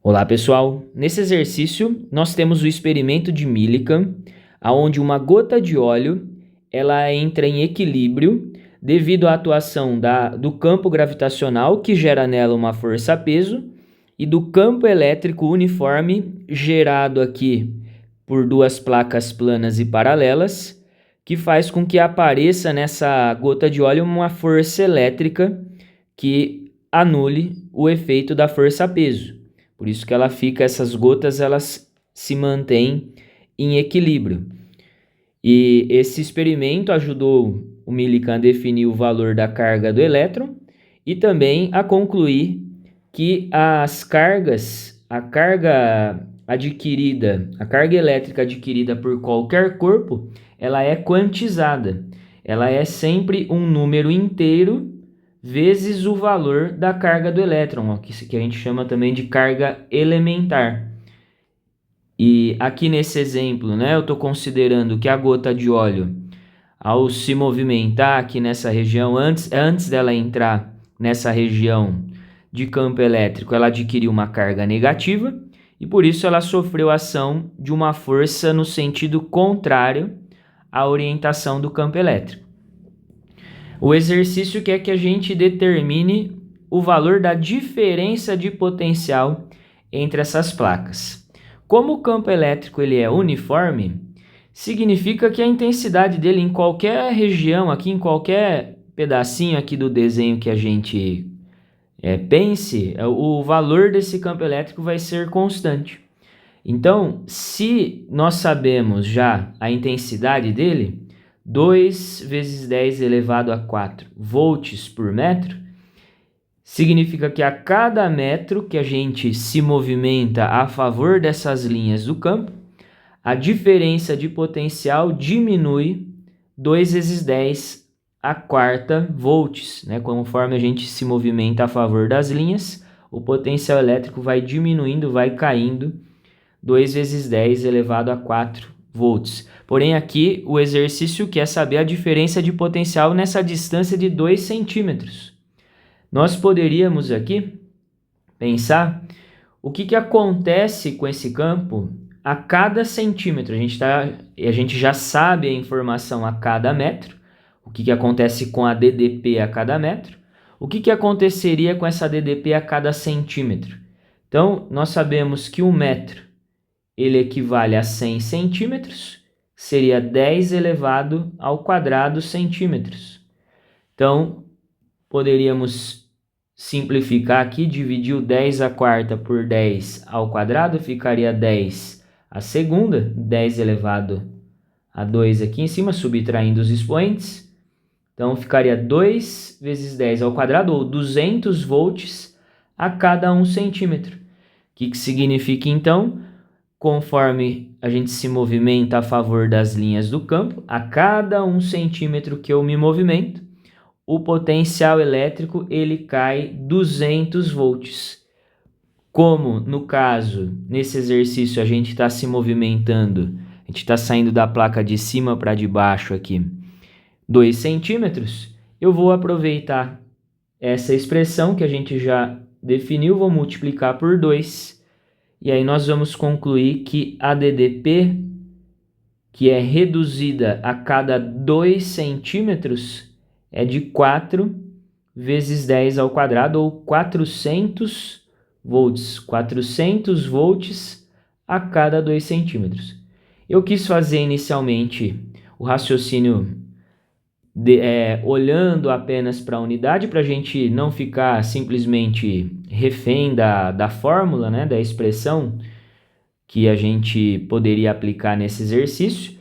Olá pessoal, nesse exercício nós temos o experimento de Millikan, onde uma gota de óleo ela entra em equilíbrio devido à atuação do campo gravitacional que gera nela uma força-peso e do campo elétrico uniforme gerado aqui por duas placas planas e paralelas, que faz com que apareça nessa gota de óleo uma força elétrica que anule o efeito da força-peso. Por isso que essas gotas elas se mantêm em equilíbrio. E esse experimento ajudou o Millikan a definir o valor da carga do elétron e também a concluir que a carga elétrica adquirida por qualquer corpo, ela é quantizada. Ela é sempre um número inteiro vezes o valor da carga do elétron, que a gente chama também de carga elementar. E aqui nesse exemplo, eu estou considerando que a gota de óleo, ao se movimentar aqui nessa região, antes dela entrar nessa região de campo elétrico, ela adquiriu uma carga negativa e por isso ela sofreu ação de uma força no sentido contrário à orientação do campo elétrico. O exercício quer que a gente determine o valor da diferença de potencial entre essas placas. Como o campo elétrico ele é uniforme, significa que a intensidade dele em qualquer região, aqui em qualquer pedacinho aqui do desenho que a gente pense, o valor desse campo elétrico vai ser constante. Então, se nós sabemos já a intensidade dele, 2 vezes 10 elevado a 4 volts por metro, significa que a cada metro que a gente se movimenta a favor dessas linhas do campo, a diferença de potencial diminui 2 vezes 10 a quarta volts, Conforme a gente se movimenta a favor das linhas, o potencial elétrico vai diminuindo, vai caindo, 2 vezes 10 elevado a 4 volts. Porém, aqui o exercício quer saber a diferença de potencial nessa distância de 2 centímetros. Nós poderíamos aqui pensar o que acontece com esse campo a cada centímetro. A gente já sabe a informação a cada metro, o que acontece com a DDP a cada metro, o que aconteceria com essa DDP a cada centímetro. Então, nós sabemos que 1 metro ele equivale a 100 centímetros, seria 10 elevado ao quadrado centímetros. Então, poderíamos simplificar aqui, dividir o 10 a quarta por 10 ao quadrado, ficaria 10 a segunda, 10 elevado a 2 aqui em cima, subtraindo os expoentes. Então, ficaria 2 vezes 10 ao quadrado, ou 200 volts a cada 1 centímetro. O que significa, então? Conforme a gente se movimenta a favor das linhas do campo, a cada 1 centímetro que eu me movimento, o potencial elétrico ele cai 200 volts. Como no caso, nesse exercício a gente está se movimentando, a gente está saindo da placa de cima para de baixo aqui, 2 centímetros, eu vou aproveitar essa expressão que a gente já definiu, vou multiplicar por 2, e aí nós vamos concluir que a DDP, que é reduzida a cada 2 centímetros, é de 4 vezes 10 ao quadrado, ou 400 volts. 400 volts a cada 2 centímetros. Eu quis fazer inicialmente o raciocínio olhando apenas para a unidade, para a gente não ficar simplesmente refém da fórmula, da expressão que a gente poderia aplicar nesse exercício.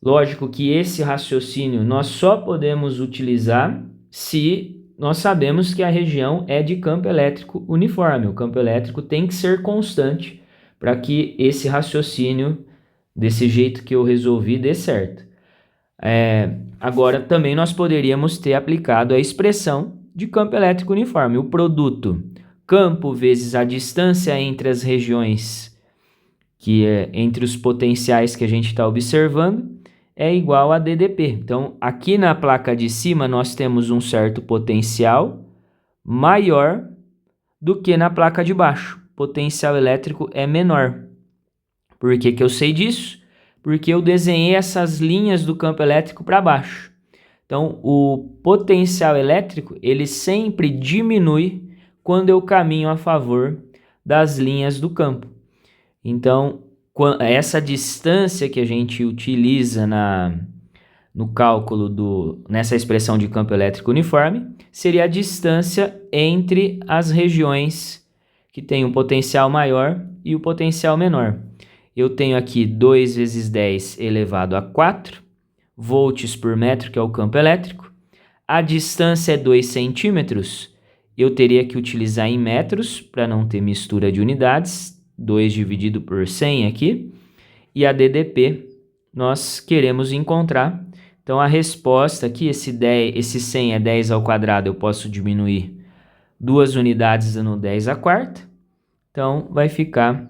Lógico que esse raciocínio nós só podemos utilizar se nós sabemos que a região é de campo elétrico uniforme. O campo elétrico tem que ser constante para que esse raciocínio, desse jeito que eu resolvi, dê certo. Agora, também nós poderíamos ter aplicado a expressão de campo elétrico uniforme. O produto campo vezes a distância entre as regiões, que é entre os potenciais que a gente está observando, é igual a DDP. Então, aqui na placa de cima, nós temos um certo potencial maior do que na placa de baixo. potencial elétrico é menor. Por que que eu sei disso? Porque eu desenhei essas linhas do campo elétrico para baixo. Então, o potencial elétrico, ele sempre diminui quando eu caminho a favor das linhas do campo. Então, essa distância que a gente utiliza no cálculo nessa expressão de campo elétrico uniforme seria a distância entre as regiões que têm um potencial maior e o potencial menor. Eu tenho aqui 2 vezes 10 elevado a 4 volts por metro, que é o campo elétrico. A distância é 2 centímetros. Eu teria que utilizar em metros para não ter mistura de unidades. 2 dividido por 100 aqui. E a DDP nós queremos encontrar. Então a resposta aqui, esse 100 é 10 ao quadrado, eu posso diminuir 2 unidades dando 10 à quarta. Então vai ficar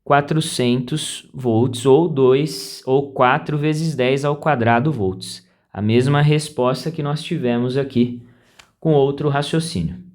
400 volts ou 4 vezes 10 ao quadrado volts. A mesma resposta que nós tivemos aqui com outro raciocínio.